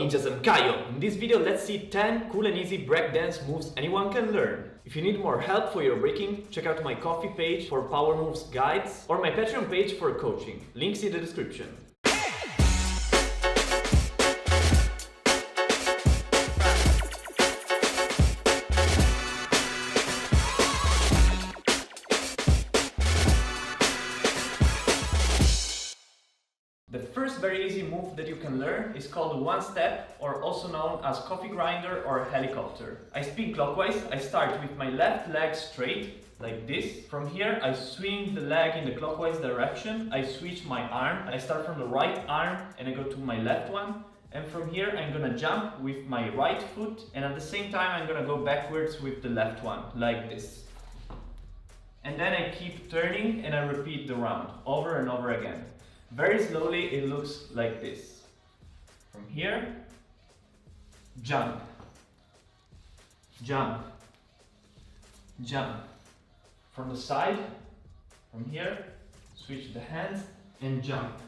ninjas, I'm Kaio. In this video, let's see 10 cool and easy breakdance moves anyone can learn. If you need more help for your breaking, check out my Ko-fi page for power moves guides or my Patreon page for coaching. Links in the description. The first very easy move that you can learn is called one step, or also known as coffee grinder or helicopter. I spin clockwise. I start with my left leg straight, like this. From here I swing the leg in the clockwise direction. I switch my arm. I start from the right arm and I go to my left one. And from here I'm gonna jump with my right foot, and at the same time I'm gonna go backwards with the left one, like this. And then I keep turning and I repeat the round over and over again. Very slowly, it looks like this. From here, jump, jump, jump. From the side, from here, switch the hands and jump.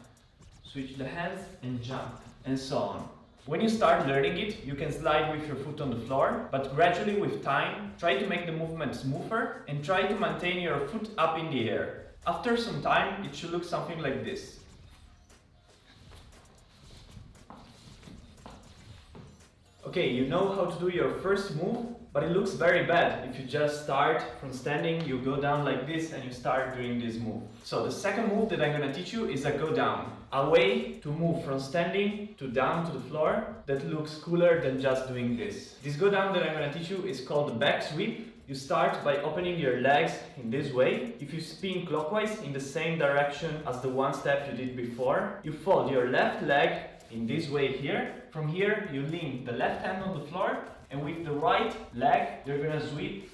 Switch the hands and jump, and so on. When you start learning it, you can slide with your foot on the floor, but gradually with time, try to make the movement smoother and try to maintain your foot up in the air. After some time, it should look something like this. Okay, you know how to do your first move, but it looks very bad if you just start from standing, you go down like this and you start doing this move. So the second move that I'm gonna teach you is a go down. A way to move from standing to down to the floor that looks cooler than just doing this. This go down that I'm gonna teach you is called the back sweep. You start by opening your legs in this way. If you spin clockwise in the same direction as the one step you did before, you fold your left leg in this way here. From here you lean the left hand on the floor, and with the right leg you're gonna sweep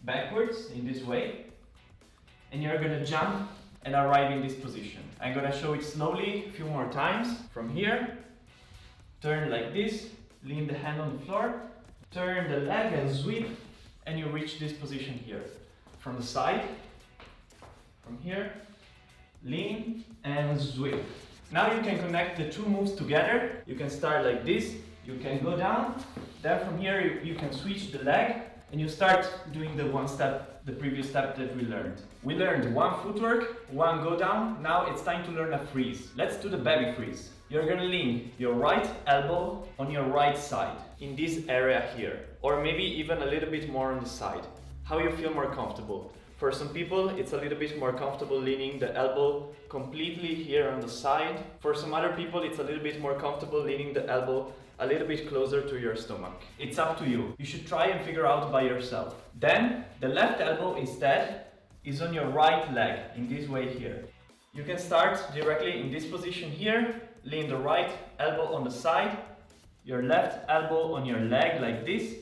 backwards in this way, and you're gonna jump and arrive in this position. I'm gonna show it slowly a few more times. From here, turn like this, lean the hand on the floor, turn the leg and sweep, and you reach this position here. From the side, from here, lean and sweep. Now you can connect the two moves together. You can start like this, you can go down, then from here you can switch the leg and you start doing the one step, the previous step that we learned. We learned one footwork, one go down, now it's time to learn a freeze. Let's do the baby freeze. You're gonna lean your right elbow on your right side, in this area here, or maybe even a little bit more on the side. How you feel more comfortable. For some people, it's a little bit more comfortable leaning the elbow completely here on the side. For some other people, it's a little bit more comfortable leaning the elbow a little bit closer to your stomach. It's up to you. You should try and figure out by yourself. Then, the left elbow instead is on your right leg, in this way here. You can start directly in this position here, lean the right elbow on the side, your left elbow on your leg like this.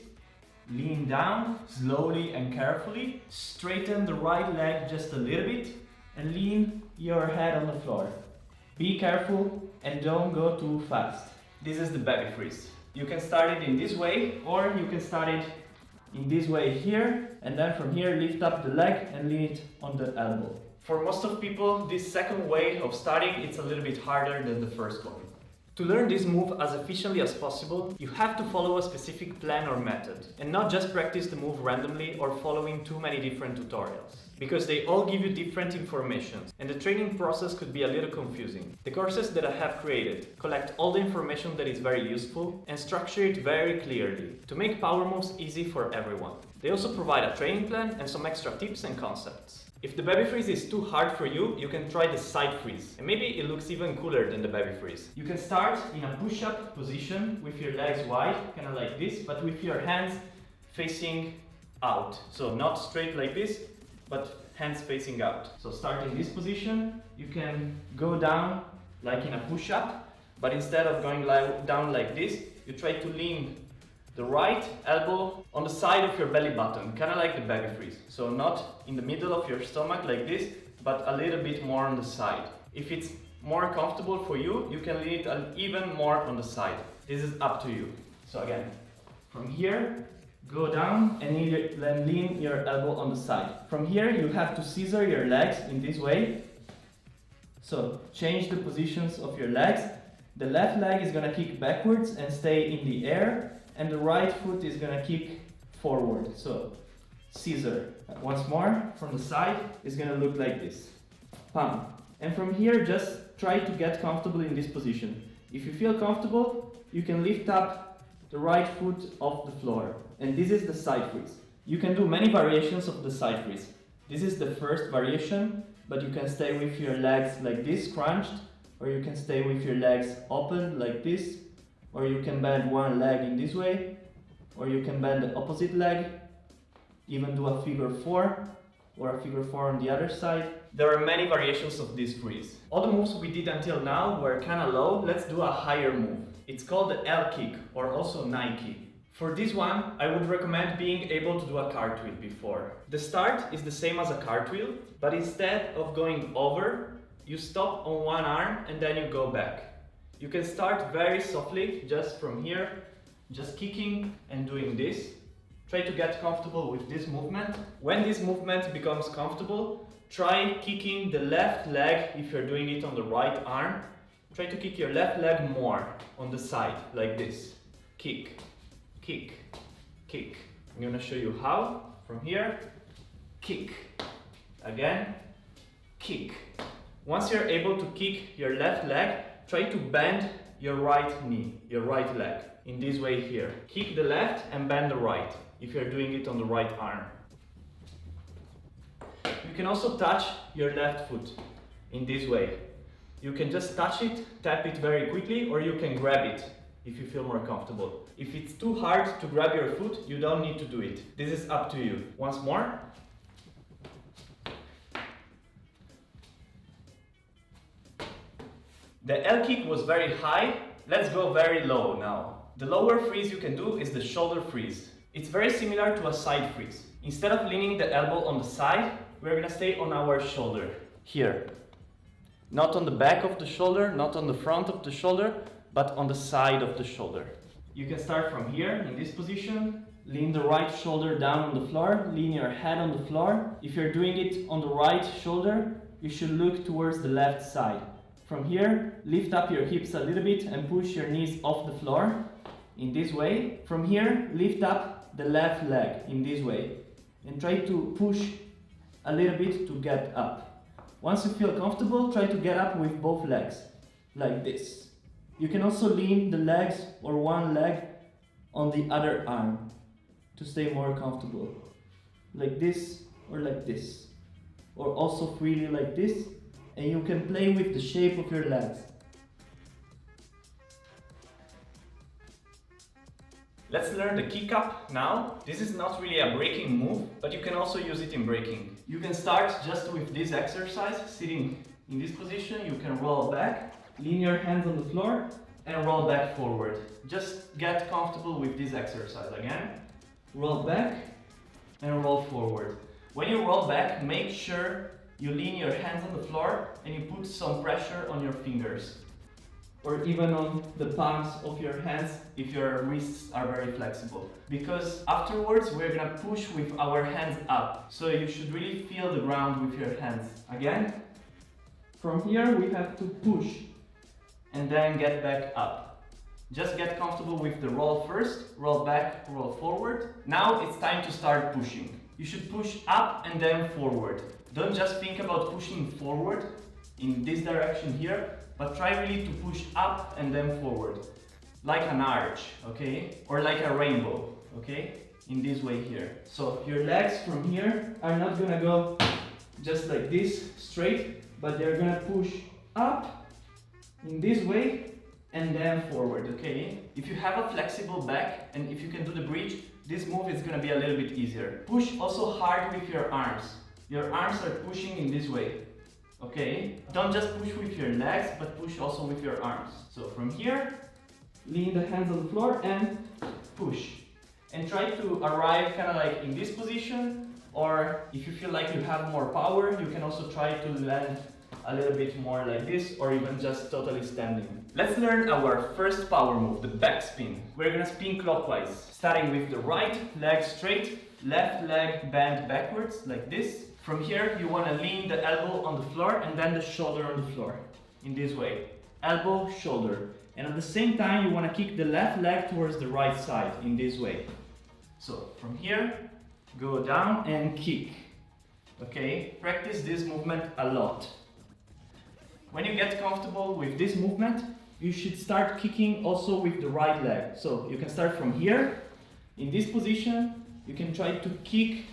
Lean down slowly and carefully, straighten the right leg just a little bit and lean your head on the floor. Be careful and don't go too fast. This is the baby freeze. You can start it in this way, or you can start it in this way here, and then from here lift up the leg and lean it on the elbow. For most of people, this second way of starting it's a little bit harder than the first one. To learn this move as efficiently as possible, you have to follow a specific plan or method, and not just practice the move randomly or following too many different tutorials, because they all give you different information, and the training process could be a little confusing. The courses that I have created collect all the information that is very useful and structure it very clearly to make power moves easy for everyone. They also provide a training plan and some extra tips and concepts. If the baby freeze is too hard for you, you can try the side freeze, and maybe it looks even cooler than the baby freeze. You can start in a push-up position with your legs wide, kind of like this, but with your hands facing out. So not straight like this, but hands facing out. So start in this position, you can go down like in a push-up, but instead of going down like this, you try to lean the right elbow on the side of your belly button, kind of like the baby freeze. So not in the middle of your stomach like this, but a little bit more on the side. If it's more comfortable for you, you can lean it even more on the side. This is up to you. So again, from here, go down and then lean your elbow on the side. From here, you have to scissor your legs in this way. So change the positions of your legs The left leg is gonna kick backwards and stay in the air, and the right foot is gonna kick forward. So, scissor. Once more, from the side, it's gonna look like this. Pam. And from here, just try to get comfortable in this position. If you feel comfortable, you can lift up the right foot off the floor. And this is the side freeze. You can do many variations of the side freeze. This is the first variation, but you can stay with your legs like this, crunched, or you can stay with your legs open like this, or you can bend one leg in this way, or you can bend the opposite leg, even do a figure 4, or a figure 4 on the other side. There are many variations of this freeze. All the moves we did until now were kinda low. Let's do a higher move. It's called the L kick, or also Nike. For this one, I would recommend being able to do a cartwheel before. The start is the same as a cartwheel, but instead of going over, you stop on one arm and then you go back. You can start very softly, just from here, just kicking and doing this. Try to get comfortable with this movement. When this movement becomes comfortable, try kicking the left leg if you're doing it on the right arm. Try to kick your left leg more on the side, like this. Kick, kick, kick. I'm gonna show you how. From here, kick. Again, kick. Once you're able to kick your left leg, try to bend your right knee, your right leg, in this way here. Kick the left and bend the right, if you're doing it on the right arm. You can also touch your left foot, in this way. You can just touch it, tap it very quickly, or you can grab it, if you feel more comfortable. If it's too hard to grab your foot, you don't need to do it. This is up to you. Once more. The L kick was very high. Let's go very low now. The lower freeze you can do is the shoulder freeze. It's very similar to a side freeze. Instead of leaning the elbow on the side, we're gonna stay on our shoulder. Here. Not on the back of the shoulder, not on the front of the shoulder, but on the side of the shoulder. You can start from here, in this position. Lean the right shoulder down on the floor, lean your head on the floor. If you're doing it on the right shoulder, you should look towards the left side. From here, lift up your hips a little bit and push your knees off the floor, in this way. From here, lift up the left leg, in this way. And try to push a little bit to get up. Once you feel comfortable, try to get up with both legs, like this. You can also lean the legs or one leg on the other arm to stay more comfortable. Like this or like this. Or also freely like this. And you can play with the shape of your legs. Let's learn the kick up now. This is not really a breaking move, but you can also use it in breaking. You can start just with this exercise, sitting in this position. You can roll back, lean your hands on the floor, and roll back forward. Just get comfortable with this exercise again. Roll back and roll forward. When you roll back, make sure you lean your hands on the floor and you put some pressure on your fingers. Or even on the palms of your hands if your wrists are very flexible. Because afterwards we're gonna push with our hands up. So you should really feel the ground with your hands. Again, from here we have to push and then get back up. Just get comfortable with the roll first, roll back, roll forward. Now it's time to start pushing. You should push up and then forward. Don't just think about pushing forward in this direction here, but try really to push up and then forward. Like an arch, okay? Or like a rainbow, okay? In this way here. So your legs from here are not gonna go just like this, straight, but they're gonna push up in this way and then forward, okay? If you have a flexible back and if you can do the bridge, this move is gonna be a little bit easier. Push also hard with your arms. Your arms are pushing in this way, okay? Don't just push with your legs, but push also with your arms. So from here, lean the hands on the floor and push. And try to arrive kind of like in this position, or if you feel like you have more power, you can also try to land a little bit more like this, or even just totally standing. Let's learn our first power move, the back spin. We're gonna spin clockwise, starting with the right leg straight, left leg bent backwards, like this. From here, you wanna lean the elbow on the floor and then the shoulder on the floor, in this way. Elbow, shoulder. And at the same time, you want to kick the left leg towards the right side in this way. So from here, go down and kick. Okay, practice this movement a lot. When you get comfortable with this movement, you should start kicking also with the right leg. So you can start from here. In this position, you can try to kick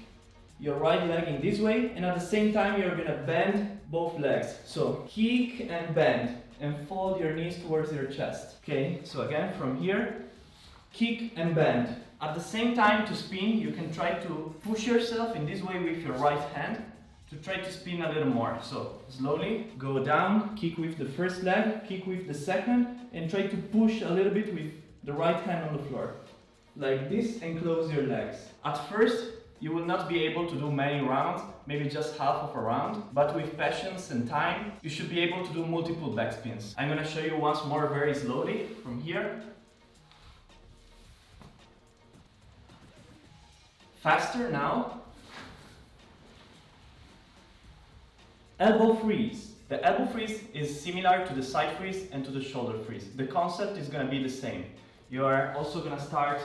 your right leg in this way, and at the same time you're gonna bend both legs. So kick and bend, and fold your knees towards your chest. Okay, so again from here, kick and bend. At the same time, to spin, you can try to push yourself in this way with your right hand to try to spin a little more. So slowly go down, kick with the first leg, kick with the second, and try to push a little bit with the right hand on the floor. Like this, and close your legs. At first, you will not be able to do many rounds, maybe just half of a round, but with patience and time, you should be able to do multiple backspins. I'm gonna show you once more very slowly from here. Faster now. Elbow freeze. The elbow freeze is similar to the side freeze and to the shoulder freeze. The concept is gonna be the same. You are also gonna start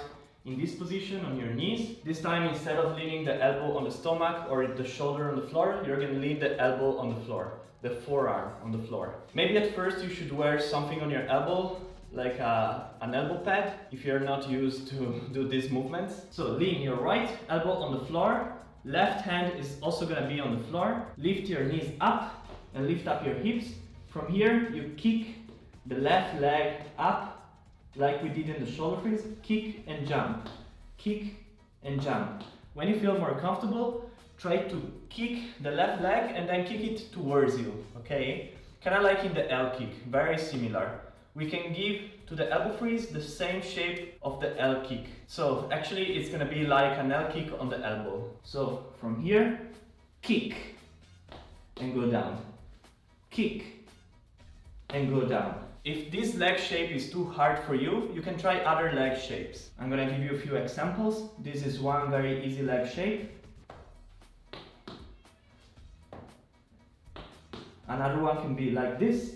in this position on your knees. This time, instead of leaning the elbow on the stomach or the shoulder on the floor, you're gonna lean the elbow on the floor, the forearm on the floor. Maybe at first you should wear something on your elbow, like an elbow pad, if you're not used to do these movements. So lean your right elbow on the floor, left hand is also gonna be on the floor. Lift your knees up and lift up your hips. From here, you kick the left leg up, like we did in the shoulder freeze. Kick and jump, kick and jump. When you feel more comfortable, try to kick the left leg and then kick it towards you, okay? Kind of like in the L kick, very similar. We can give to the elbow freeze the same shape of the L kick. So actually it's gonna be like an L kick on the elbow. So from here, kick and go down, kick and go down. If this leg shape is too hard for you, you can try other leg shapes. I'm gonna give you a few examples. This is one very easy leg shape. Another one can be like this.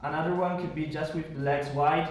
Another one could be just with the legs wide,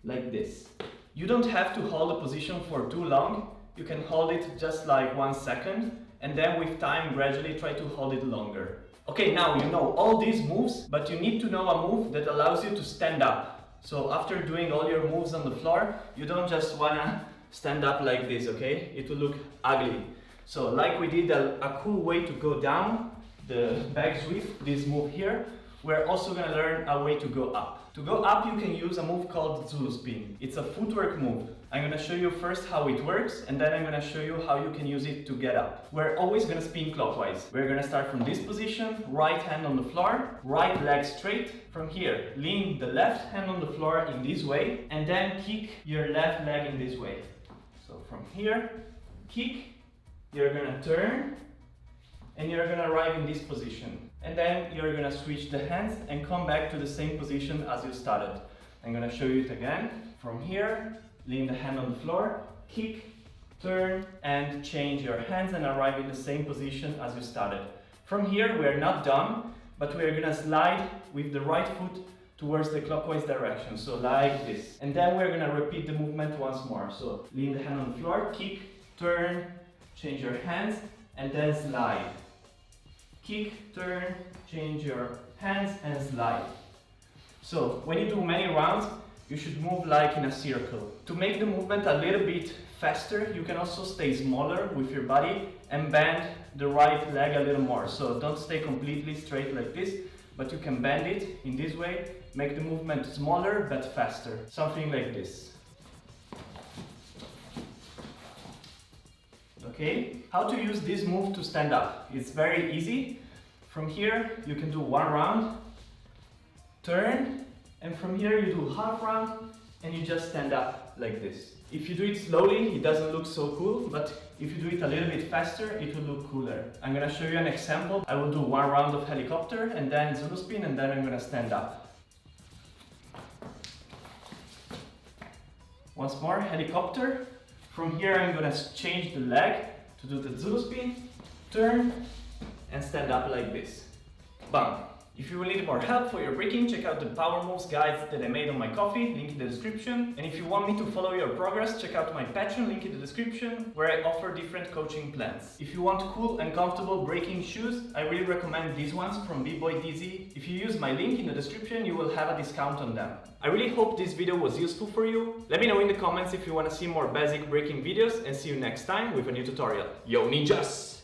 like this. You don't have to hold the position for too long. You can hold it just like 1 second, and then with time gradually try to hold it longer. Okay, now you know all these moves, but you need to know a move that allows you to stand up. So after doing all your moves on the floor, you don't just wanna stand up like this, okay? It will look ugly. So like we did a cool way to go down the back sweep, this move here, we're also gonna learn a way to go up. To go up, you can use a move called Zulu Spin. It's a footwork move. I'm gonna show you first how it works, and then I'm gonna show you how you can use it to get up. We're always gonna spin clockwise. We're gonna start from this position, right hand on the floor, right leg straight. From here, lean the left hand on the floor in this way, and then kick your left leg in this way. So from here, kick, you're gonna turn, and you're gonna arrive in this position. And then you're gonna switch the hands and come back to the same position as you started. I'm gonna show you it again. From here, lean the hand on the floor, kick, turn, and change your hands and arrive in the same position as you started. From here, we're not done, but we're gonna slide with the right foot towards the clockwise direction, so like this. And then we're gonna repeat the movement once more. So lean the hand on the floor, kick, turn, change your hands, and then slide. Kick, turn, change your hands, and slide. So when you do many rounds, you should move like in a circle. To make the movement a little bit faster, you can also stay smaller with your body and bend the right leg a little more. So don't stay completely straight like this, but you can bend it in this way, make the movement smaller but faster. Something like this. Okay, how to use this move to stand up? It's very easy. From here, you can do 1 round, turn, and from here you do half round, and you just stand up like this. If you do it slowly, it doesn't look so cool, but if you do it a little bit faster, it will look cooler. I'm gonna show you an example. I will do 1 round of helicopter, and then Zulu spin, and then I'm gonna stand up. Once more, helicopter. From here, I'm gonna change the leg to do the Zulu spin, turn, and stand up like this. Bang. If you will need more help for your breaking, check out the power moves guides that I made on my Ko-fi, link in the description. And if you want me to follow your progress, check out my Patreon, link in the description, where I offer different coaching plans. If you want cool and comfortable breaking shoes, I really recommend these ones from B-Boy DZ. If you use my link in the description, you will have a discount on them. I really hope this video was useful for you. Let me know in the comments if you want to see more basic breaking videos, and see you next time with a new tutorial. Yo ninjas!